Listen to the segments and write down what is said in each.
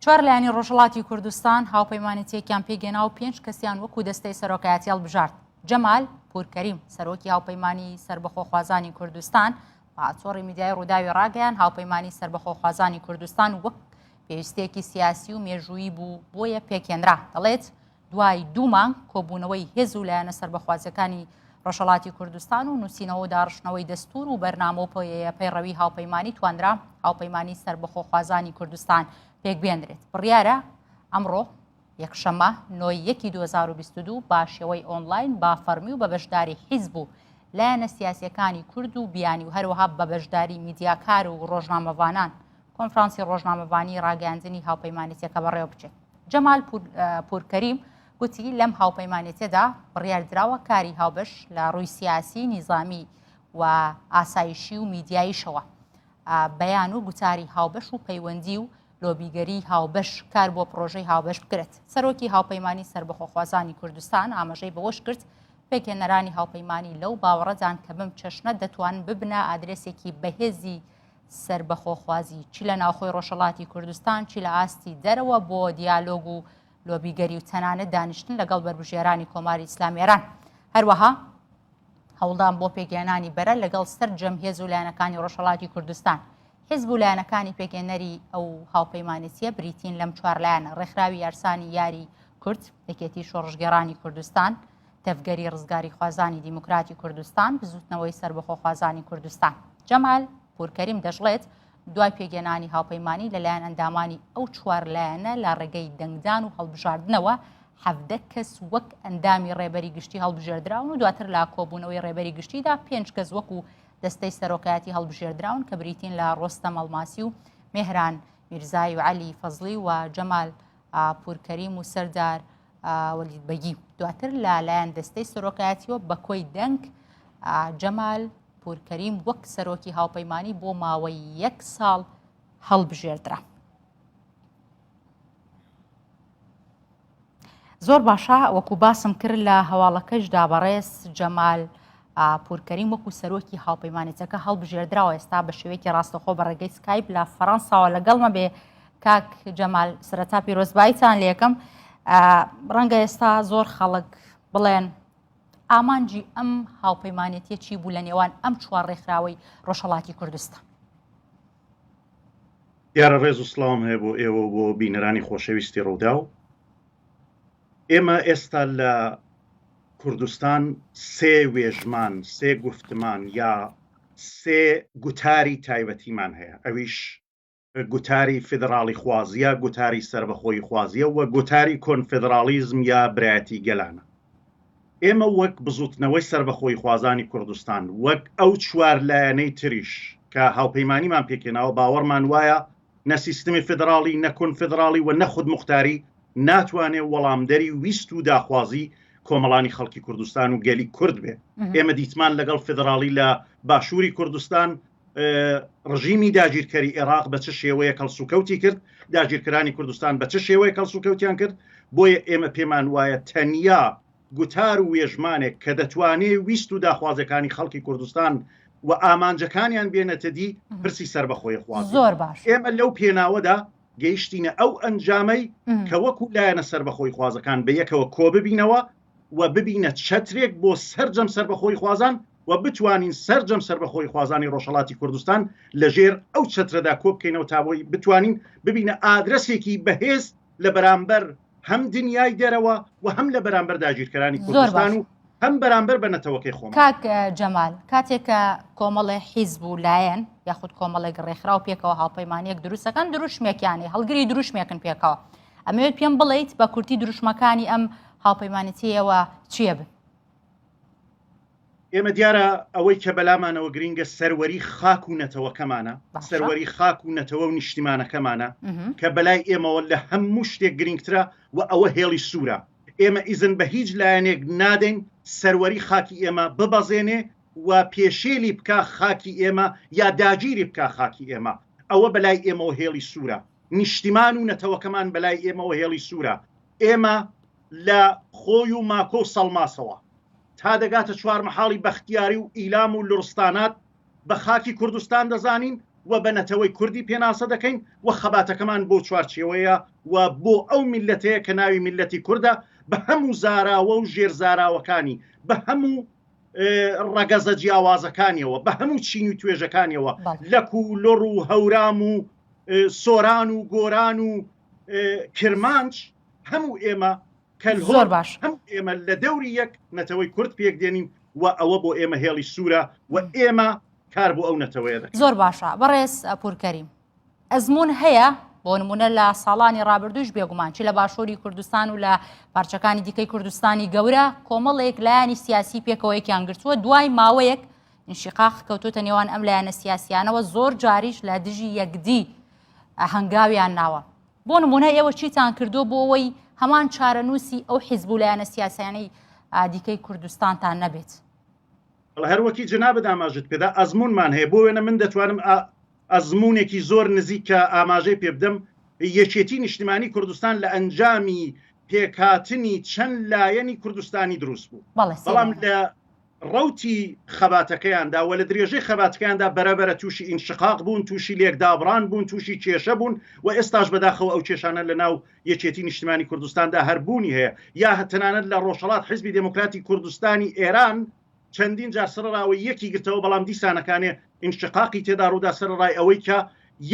چوار لایەنی ڕۆژهەڵاتی کوردستان هاوپەیمانەتیەکیان پێگەنا و 5 کەسیان وەکو دەستەی سەرۆکایەتی هەڵبژارد. جەمال پورکەریم سەرۆکی هاوپەیمانی سربەخۆخوازانی کوردستان بە ئاچۆڕی میدیای ڕووداوی ڕاگەیان هاوپەیمانی سربەخۆخوازانی کوردستان وەک پێویستێکی سیاسی و مێژوویی بوو بۆیە پێکێنرا. دەڵێت دوای 2 مانگ کۆبوونەوەی هێز و لایەنە سربەخوازیەکانی ڕۆژهەڵاتی کوردستان و نووسینەوە و داڕشتنەوەی دەستور و بەرنامە و پەیڕەوی هاوپەیمانی توانرا هاوپەیمانی سربەخۆخوازانی کوردستان پێک بێنرێت. بڕیارە ئەمڕۆ یەکشەمە 9/1/2022 با شێوەی ئۆنلاین با فەرمی و بە بەشداری حیزب و لایەنە سیاسیەکانی کورد و بیانی و هەروەها بە بەشداری میدیاکار و ڕۆژنامەوانان کۆنفرانسی ڕۆژنامەوانی ڕاگەاندنی هاوپەیمانێتیەکە بەڕێوە بچێت. جەمال پورکەریم گوتی لەم هاوپەیمانێتیەدا بڕیاردراوە کاری هاوبەش لە ڕووی سیاسی نیزامی و ئاسایشی و میدیاییشەوە بەیان و گوتاری هاوبەش و پەیوەندی و لۆبیگەری هاوبەش کار بۆ پرۆژەی هاوبەش بکرێت. سەرۆکی هاوپەیمانی سربەخۆخوازانی کوردستان ئاماژەی بەوەش کرد پێکێنەرانی هاوپەیمانی لەو باوەڕەدان کە بم چەشنە دەتوان ببنە ئادرێسێکی بەهێزی سربەخۆخوازی چی لە ناوخۆی ڕۆژهەڵاتی کوردستان چی لە ئاستی دەرەوە بۆ دیالۆگ و لۆبیگەری و تەنانەت دانیشتن لەگەڵ بربژێرانی کۆماری ئیسلامی ئێران. هەروەها هەوڵدان بۆ پێگەیاندنی بەرە لەگەڵ سەرجەم هێز و لایەنەکانی ڕۆژهەڵاتی کوردستان. حیزب و لایەنەکانی پێگەێنەری ئەو هاوپەیمانێتیە بریتین لەم 4 لایەنە: ڕێکخراوی یارسانی یاری کورد، یەکێتی شۆڕژگێڕانی کوردستان، تەفگەری ڕزگاری خوازانی دیموکراتی کوردستان، بزوتنەوەی سربەخۆخوازانی کوردستان. جەمال پورکەریم دەژڵێت دوای پێگەێنانی هاوپەیمانی لەلایەن ئەندامانی ئەو 4 لایەنە لە ڕێگەی دەنگدان و هەڵبژاردنەوە 17 کەس وەک ئەندامی ڕێبەری گشتی هەڵبژێردراون و دواتر لا کۆبوونەوەی ڕێبەری گشتیدا 5 کەس وەکو دەستەی سەرۆکایەتی هەڵبژێردراون کە بریتین لە ڕۆستەم ئەڵماسی و مێهران میرزای و عەلی فەزلی و جەمال پورکەریم و سەردار وەلیدبەگی. دواتر لەلایەن دەستەی سەرۆکایەتیەوە بە کۆی دەنگ جەمال پورکەریم وەک سەرۆکی هاوپەیمانی بۆ ماوەی 1 ساڵ هەڵبژێردرا. زۆر باشە وەکو باسم کرد لە هەواڵەکەشدا بەڕێز جەمال پورکەریم وەکو سەرۆکی هاوپەیمانێتەکە هەڵبژێردراوە ئێستا بە شێوەیەکی ڕاستەخۆ بە ڕێگەی سکایپ لە فەڕەنساوە لەگەڵمە بێ. کاک جەمال سەرەتا پیرۆزباییتان لێ یەکەم. ڕەنگە ئێستا زۆر خەڵک بڵێن ئامانجی ئەم هاوپەیمانێتیە چی بوو لە نێوان ئەم 4 ڕێکخراوەی ڕۆژهەڵاتی کوردستان؟ دیارە ڕێز و سڵام هەیە بۆ ئێوە بۆ بینەرانی خۆشەویستی ڕوودا و ئێمە ئێستا لە کوردستان 3 وێژمان 3 گوفتمان یا 3 گوتاری تایبەتیمان هەیە. ئەویش گوتاری فیدراڵی خوازیە، گوتاری سربەخۆی خوازیە و گوتاری کۆنفدرالیزم یا برایەتی گەلانە. ئێمە وەک بزوتنەوەی سربەخۆی خوازانی کوردستان وەک ئەو 4 لایەنەی تریش کە هاوپەیمانیمان پێکێناوە باوەڕمان وایە نە سیستمی فیدراڵی نە کۆنفدراڵی و نە خودموختاری ناتوانێت وەڵامدەری ویست و داخوازی کۆمەڵانی خەڵکی کوردستان و گەلی کورد بێ. ئێمە دیتمان لەگەڵ فیدراڵی لە باشووری کوردستان ڕژیمی داگیرکەری عێراق بە چه شێوەیە کەڵسوکەوتی کرد، داگیرکەرانی کوردستان بە چه شێوەیە کەڵسوکەوتیان کرد. بۆیە ئێمە پێمان وایە تەنیا گوتار و وێژمانێک کە دەتوانێت ویست و داخوازەکانی خەڵکی کوردستان و ئامانجەکانیان بێنێتە دی پرسی سربەخۆی خوازی. زۆر باش. ئێمە لەو پێناوەدا گەیشتینە ئەو ئەنجامەی کە وەکو لایەنە سربەخۆی خوازەکان بە یەکەوە کۆ ببینەوە و ببینە چەترێک بۆ سەرجەم سربەخۆی خوازان و بتوانین سەرجەم سربەخۆی خوازانی ڕۆژهەڵاتی کوردستان لەژێر ئەو چەترەدا کۆ بکەینەوە تا بۆی بتوانین ببینە ئادرەسێکی بەهێز لە بەرامبەر هەم دنیای دەرەوە و هەم لە بەرامبەر داگیرکەرانی کوردستان و هەم بەرامبەر بە نەتەوەکەی خۆمان. کاک جەمال کاتێکە کۆمەڵی حیزب و لایەن یاخود کۆمەڵێک ڕێکخراو پێکەوە هاوپەیمانیەک دروستەکەن دروشمێکیانی هەڵگری دروشمێکن پێکەوە، ئەمەوێت پێم بڵیت بە کورتی دروشمەکانی ئەم هاوپەیمانەتیەوە چیە بن؟ ئێمە دیارە ئەوەی کە بەلامانەوە گرینگە سەروەری خاک و نەتەوەکەمانە، سەروەری خاک و نەتەوە و نیشتیمانەکەمانە کە بەلای ئێمەوە لە هەموو شتێک گرنگترە و ئەوە هێڵی سوورە. ئێمە ئیزن بە هیچ لایەنێک نادەین سەروەری خاکی ئێمە ببەزێنێ و پێشێلی بکە خاکی ئێمە یا داگیری بکە خاکی ئێمە. ئەوە بەلای ئێمەوە هێڵی سوورە. نیشتیمان و نەتەوەکەمان بەلای ئێمەوە هێڵی سوورە. ئێمە لە خۆی و ماکۆ و سەڵماسەوە تا دەگاتە 4 مەحاڵی بەختیاری و ئیلام و لورستانات بە خاکی کوردستان دەزانین و بە نەتەوەی کوردی پێناسە دەکەین و خەباتەکەمان بۆ چوارچێوەیە و بۆ ئەو میلەتەیە کە ناوی میلەتی کووردە بە هەموو زاراوە و ژێرزاراوەکانی بە هەموو ڕەگەزە جیاوازەکانیەوە بە هەموو چین و توێژەکانیەوە لەک و لۆڕ و هەورام و سۆران و گۆران و کرمانج هەموو ئێمە زۆر باش هەموو ئێمە لە دەوری یەک نەتەوەی کورد پێک دێنین و ئەوە بۆ ئێمە هێڵی سوورە و ئێمە کار بۆ ئەو نەتەوەیە دەکەین. زۆر باشە بەڕێز پورکەریم ئەزمون هەیە بۆ نمونە لە ساڵانی ڕابردوش بێگومان چی لە باشووری کوردستان و لە پارچەکانی دیکەی کوردستانی گەورە کۆمەڵێک لایانی سیاسی پێکەوەیەکیان گرتووە دوای ماوەیەک انشقاق کەوتوتە نێوان ئەم لایەنە سیاسیانەوە زۆر جاریش لە دژی یەکدی هەنگاویان ناوە بۆ نمونە ئێوە چیتان کردو بۆ ئەوەی هەمان چارەنووسی ئەو حیزب و لایەنە سیاسیانەی دیکەی کوردستانتان نەبێت. هەروەکی جنابەت ئاماژت پێدا ئەزمونمان هەیە بۆ وێنە من دەتوانم ئەزمونێکی زۆر نزیکە ئاماژەی پێ بدەم یەکێتی نیشتیمانی کوردستان لە ئەنجامی پێکهاتنی چەند لایەنی کوردستانی دروست بوو بەڵام لە ڕەوتی خەباتەکەیاندا و لە درێژەی خەباتەکەیاندا بەرەبەرە تووشی ئینشقاق بوون تووشی لێکدابڕان بوون تووشی کێشە بوون و ئێستاش بەداخەوە ئەو کێشانە لە ناو یەکێتی نیشتیمانی کوردستاندا هەربوونی هەیە یا تەنانەت لە ڕۆژهەڵات حیزبی دموکراتی کوردستانی ئێران چەندین جار سەرڕاوی یەکی گرتەوە بەڵام دیسانەکانێ ئینشقاقی تێدا ڕوودا سەرڕای ئەوەی کە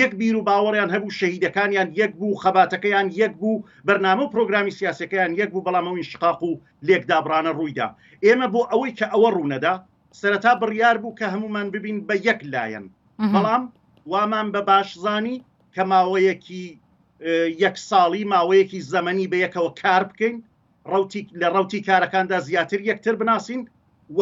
یەک بیر و باوەڕیان هەبوو شەهیدەکانیان یەک بوو خەباتەکەیان یەک بوو بەرنامە و پرۆگرامی سیاسەکەیان یەک بوو بەڵام ئەو ئینشقاق و لێکدابڕانە ڕوویدا ئێمە بۆ ئەوەی کە ئەوە ڕوونەدا سەرەتا بڕیار بوو کە هەمومان ببین بە یەک لایەن بەڵام وامان بە باشزانی کە ماوەیەکی یەک ساڵی ماوەیەکی زەمەنی بە یەکەوە کار بکەین لە ڕەوتی کارەکاندا زیاتر یەکتر بناسین و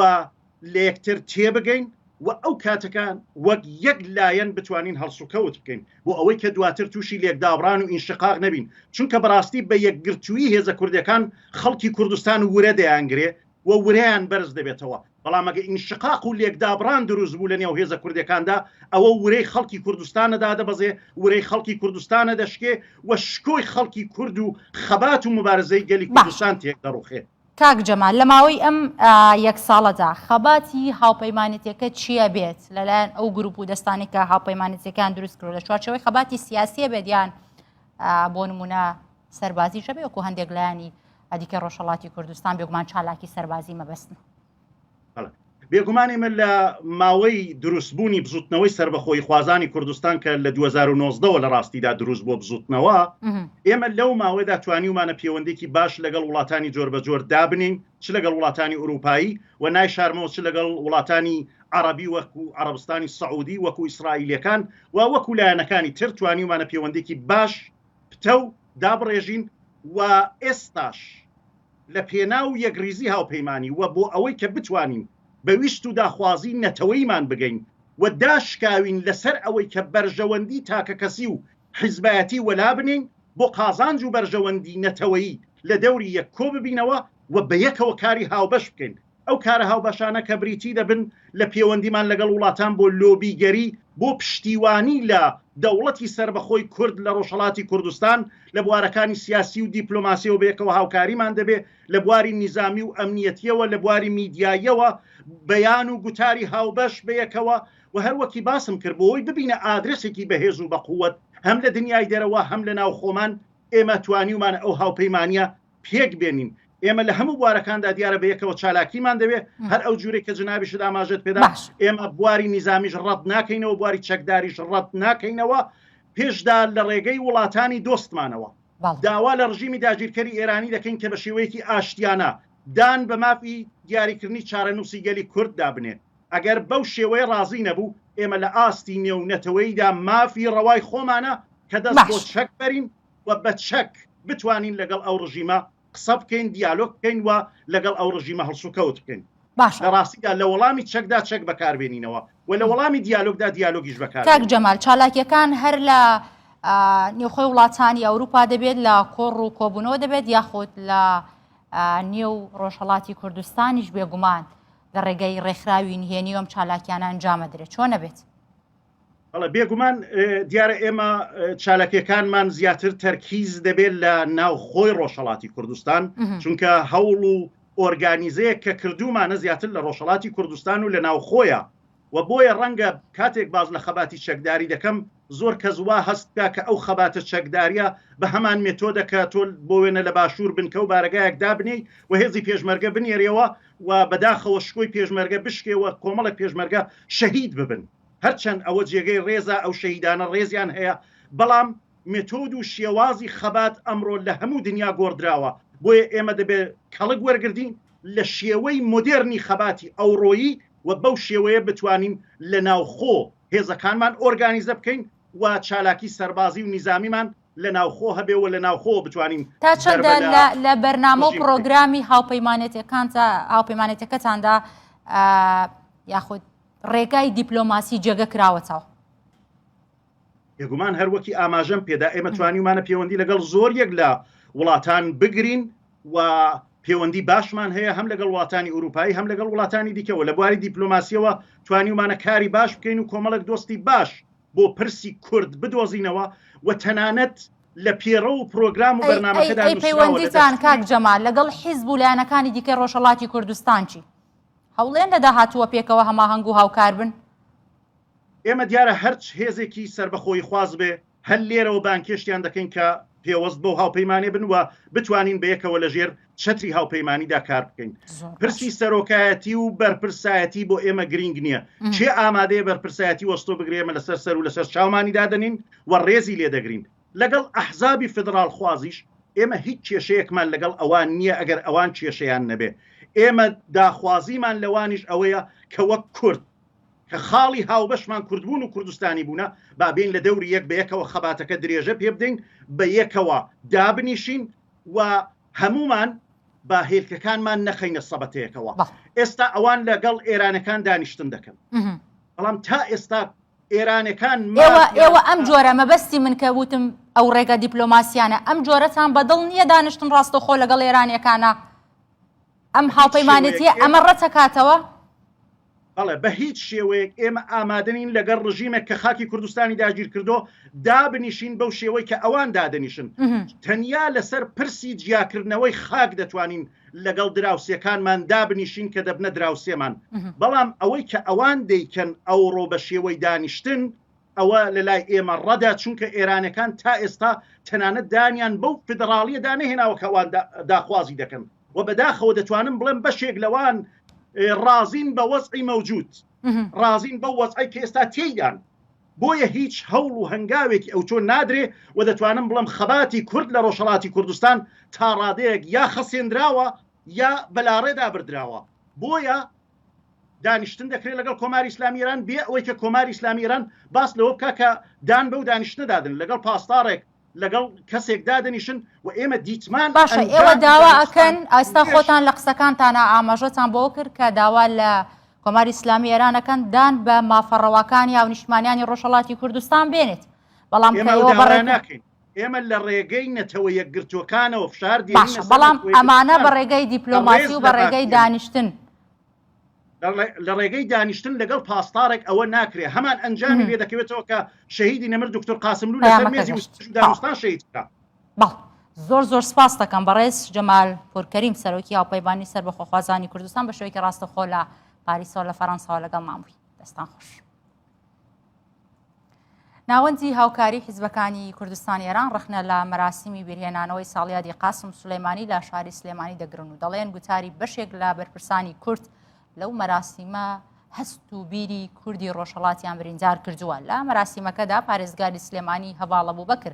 لە یەکتر تێبگەین و ئەو کاتەکان وەک یەک لایەن بتوانین هەڵسوکەوت بکەین بۆ ئەوەی کە دواتر تووشی لێکدابڕان و ئینشقاق نەبین چونکە بەڕاستی بە یەکگرتووی هێزە کوردەکان خەڵکی کوردستان ورە دەیانگرێ و ورەیان بەرز دەبێتەوە بەڵام ئەگە ئینشقاق و لێکدابڕان دروست بوو لە نێو هێزە کوردەکاندا ئەوە ورەی خەڵکی کوردستانەدا دەبەزێ ورەی خەڵکی کوردستانە دەشکێ و شکۆی خەڵکی کورد و خەبات و مبارزەی گەلی کوردستان تێک دەڕوخێ. کاک جەمال لە ماوەی ئەم یەک ساڵەدا خەباتی هاوپەیمانەتەکە چییە بێت لەلایەن ئەو گروپ و دەستانی کە هاوپەیمانەتەکان دروست کرد لە چوارچەوەی خەباتی سیاسیە بێت یان بۆ نمونە سەربازی شەبێ وەکو هەندێک لایانی دیکە ڕۆژهەڵاتی کوردستان بێگومان چالاکی سەربازی مەبەستن. بێگومان ئێمە لە ماوەی دروستبوونی بزوتنەوەی سربەخۆی خوازانی کوردستان کە لە 2009 لە ڕاستیدا دروست بۆ بزوتنەوە ئێمە لەو ماوەیەدا توانیومانە پەیوەندێکی باش لەگەڵ وڵاتانی جۆر بە جۆر دابنین چ لەگەڵ وڵاتانی ئوروپایی و نایشارمەوە چ لەگەڵ وڵاتانی عەرەبی وەکو عەرەبستانی سەعودی وەکو ئیسرائیلەکان و وەکو لایەنەکانی تر توانیومانە پەیوەندێکی باش پتە و دابڕێژین و ئێستاش لە پێناو یەکریزی هاوپەیمانی و بۆ ئەوەی کە بتوانین بەویست و داخوازی نەتەوەیمان بگەین و داشکاوین لەسەر ئەوەی کە بەرژەوەندی تاکە کەسی و حیزبایەتی وەلا بنین بۆ قازانج و بەرژەوەندی نەتەوەیی لە دەوری یەک کۆ ببینەوە و بە یەکەوە کاری هاوبەش بکەین ئەو کارە هاوبەشانە کە بریتی دەبن لە پەیوەندیمان لەگەڵ وڵاتان بۆ لۆبیگەری بۆ پشتیوانی لە دەوڵەتی سربەخۆی کورد لە ڕۆژهەڵاتی کوردستان لە بوارەکانی سیاسی و دیپلۆماسی و بەیەکەوە هاوکاریمان دەبێ لە بواری نیزامی و ئەمنیەتیەوە لە بواری میدیاییەوە بەیان و گوتاری هاوبەش بەیەکەوە و هەروەکی باسم کرد بۆەوەی ببینە ئادرسێکی بەهێز و بەقووەت هەم لە دنیای دەرەوە هەم لە ناو خۆمان ئێمە توانیومانە ئەو هاوپەیمانیە پێک بێنین ئێمە لە هەموو بوارەکاندا دیارە بەیەکەوە چالاکیمان دەوێت هەر ئەو جوورێک کە جنابیشت ئاماژەت پێدا ئێمە بواری نیزامیش ڕەت ناکەینەوە بواری چەکداریش ڕەت ناکەینەوە پێشدا لە ڕێگەی وڵاتانی دۆستمانەوە داوا لە ڕژیمی داگیرکەری ئێرانی دەکەین کە بە شێوەیەکی ئاشتیانە دان بە مافی دیاریکردنی چارەنووسی گەلی کورد دابنێت ئەگەر بەو شێوەیە ڕازی نەبوو ئێمە لە ئاستی نێونەتەوەیدا مافی ڕەوای خۆمانە کە دەست بۆ چەک بەرین و بە چەک بتوانین لەگەڵ ئەو ڕژیمە قسە بکەین دیالۆگ بکەین و لەگەڵ ئەو ڕژیمە هەڵسوکەوت بکەین لە ڕاستیدا لە وەڵامی چەکدا چەک بەکاربێنینەوە و لە وەڵامی دیالۆگدا دیالۆگیش بەکار. کاک جەمال چالاکیەکان هەر لە نێوخۆی وڵاتانی ئەوروپا دەبێت لە کۆڕ و کۆبوونەوە دەبێت یاخۆت لە نێو ڕۆژهەڵاتی کوردستانیش بێگومان لە ڕێگەی ڕێکخراوی نهێنیوەم چالاکیانە ئەنجامە درێت چۆن نەبێت؟ بێگومان دیارە ئێمە چالاکیەکانمان زیاتر تەرکیز دەبێت لە ناوخۆی ڕۆژهەڵاتی کوردستان چونکە هەوڵ و ئۆرگانیزەیە کە کردومانە زیاتر لە ڕۆژهەڵاتی کوردستان و لە ناوخۆیە و بۆیە ڕەنگە کاتێک باز لە خەباتی چەکداری دەکەم زۆر کەس وا هەستکا کە ئەو خەباتە چەکداریە بە هەمان مێتۆدەکە تۆ بۆ وێنە لە باشوور بنکە و بارگایەک دابنێ و هێزی پێشمەرگە بنێرەوە و بەداخەوە شکۆی پێشمەرگە بشکێوە کۆمەڵک پێشمەرگە شەهید ببن هەرچەند ئەوە جێگەی ڕێزە ئەو شەهیدانە ڕێزیان هەیە بەڵام مێتۆد و شێوازی خەبات ئەمڕۆ لە هەموو دنیا گۆڕدراوە بۆیە ئێمە دەبێت کەڵک وەرگردین لە شێوەی مدرنی خەباتی ئەوڕۆیی و بەو شێوەیە بتوانین لە ناوخۆ هێزەکانمان ئۆرگانیزە بکەین و چالاکی سەربازی و نیزامیمان لە ناوخۆ هەبێەوە لە ناوخۆ بتوانین تا چەندە لە بەرنامە و پرۆگرامی هاوپەیمانێتەکەتاندا یاخود ڕێگای دیپلۆماسی جێگە کراوەتەوە یەگومان هەروەکی ئاماژەم پێدا ئێمە توانیمانە پەیوەندی لەگەڵ زۆر یەک لە وڵاتان بگرین و پەیوەندی باشمان هەیە هەم لەگەڵ وڵاتانی ئوروپایی هەم لەگەڵ وڵاتانی دیکەەوە لە بواری دیپلۆماسیەوە توانیمانە کاری باش بکەین و کۆمەڵک دۆستی باش بۆ پرسی کورد بدۆزینەوە و تەنانەت لە پێڕە و پرۆگرام و بەرنامەکەدا پەیوەندیتان کاک جەمال لەگەڵ حیزب و لایەنەکانی دیکەی ڕۆژهەڵاتی کوردستان چی هەوڵێن لە داهاتووە پێکەوە هەماهەنگ و هاوکار بن ئێمە دیارە هەرچ هێزێکی سربەخۆی خواز بێ هەل لێرەوە بانکێشتیان دەکەین کە پێوەست بۆ هاوپەیمانێ بن و بتوانین بەیەکەوە لە ژێر چەتری هاوپەیمانیدا کار بکەین پرسی سەرۆکایەتی و بەرپرسایەتی بۆ ئێمە گرنگ نییە چێ ئامادەیە بەرپرسایەتی وەستۆ بگرێمە لەسەر سەر و لەسەر چاومانی دادنین و ڕێزی لێدەگرین لەگەڵ ئەحزابی فدرال خوازیش ئێمە هیچ کێشەیەکمان لەگەڵ ئەوان نییە ئەگەر ئەوان کێشەیان نەبێ ئێمە داخوازیمان لەوانیش ئەوەیە کە وەک کورد کە خاڵی هاوبەشمان کوردبوون و کوردستانی بوونە بابین لە دەوری یەک بەیەکەوە خەباتەکە درێژە پێ بدەین بە یەکەوە دابنیشین و هەمومان با هێلکەکانمان نەخەینە سەبەتەیەکەوە ئێستا ئەوان لەگەڵ ئێرانەکان دانیشتن دەکەن بەڵام تا ئێستا ئێرانەکان ئێوە ئەم جۆرە مەبەستی من کە وتم ئەو ڕێگە دیپلۆماسیانە ئەم جۆرەتان بەدڵ نییە دانیشتن ڕاستەخۆ لەگەڵ ئێرانیەکانە ئەم هاوپەیمانێتیە ئەمە ڕەتەکاتەوە بەڵێ بە هیچ شێوەیەک ئێمە ئامادەنین لەگەڵ ڕژیمێک کە خاکی کوردستانی داگیر کردو دابنیشین بەو شێوەی کە ئەوان دادەنیشن تەنیا لەسەر پرسی جیاکردنەوەی خاک دەتوانین لەگەڵ دراوسەکانمان دابنیشین کە دەبنە دراوسێمان بەڵام ئەوەی کە ئەوان دەیکەن ئەوڕۆ بە شێوەی دانیشتن ئەوە لە لای ئێمە ڕەدا چونکە ئێرانەکان تا ئێستا تەنانەت دانیان بەو فدراڵیە دانەهێناوە کە ئەوان داخوازی دەکەن و بەداخەوە دەتوانن بڵێن بەشێک لەوان رازین بە وەزعی مەوجود رازین بە وەزعی کە ئێستا تێیدان بۆیە هیچ هەوڵ و هەنگاوێکی ئەو چۆن نادرێ و دەتوانم بڵم خەباتی کورد لە ڕۆژهەڵاتی کوردستان تا ڕادەیەک یا خەسێنراوە یا بەلاڕێدا بردراوە بۆیە دانیشتن دەکرێت لەگەڵ کۆماری ئیسلامی ئێران بێ ئەوەی کە کۆماری ئیسلامی ئێران باس لەوە بکە کە دان بەو دانیشتنە دادن لەگەڵ پاسدارێک لەگەڵ کەسێک دادنیشن و ئێمە دیتمان باشە ئێوە داوا ئەکەن ئێستا خۆتان لە قسەکانتانە ئاماژەتان بۆ کرد کە داوا لە کۆماری ئیسلامی ئێرانەکان دان بە مافەڕەوەکانی یا نیشتمانیانی ڕۆژهەڵاتی کوردستان بێنێت بەڵام ناکەین ئێمە لە ڕێگەی نەتەوە یەکگرتوەکانەوە فشار باشە بەڵام ئەمانە بە ڕێگەی دیپلۆماسی و بە ڕێگەی دانیشتن لە ڕێگەی دانیشتن لەگەڵ پاسدارێک ئەوە ناکرێت هەمان ئەنجامی لێ دەکەوێتەوە کە شەهیدی نەمر دکتۆر قاسملوو لەسەر مێزی دانوستان شەهید بکە زۆر سپاس دەکەم بەڕێز جەمال پورکەریم سەرۆکی هاوپەیمانی سەربەخۆخوازانی کوردستان بە شێوەیەکی ڕاستەخۆ لە پاریسەوە لە فەڕەنساوە لەگەڵ مامووی دەستان خۆش. ناوەندی هاوکاری حیزبەکانی کوردستان ئێران ڕخنە لە مەراسیمی بیرهێنانەوەی ساڵیادی قاسم سولەیمانی لە شاری سلێمانی دەگرن و دەڵێن گوتاری بەشێک لە بەرپرسانی کورد لەو مەراسیمە هەست و بیری کوردی ڕۆژهەڵاتیان بریندار کردووە. لە مەراسیمەکەدا پارێزگاری سلێمانی هەواڵە بوو بەکر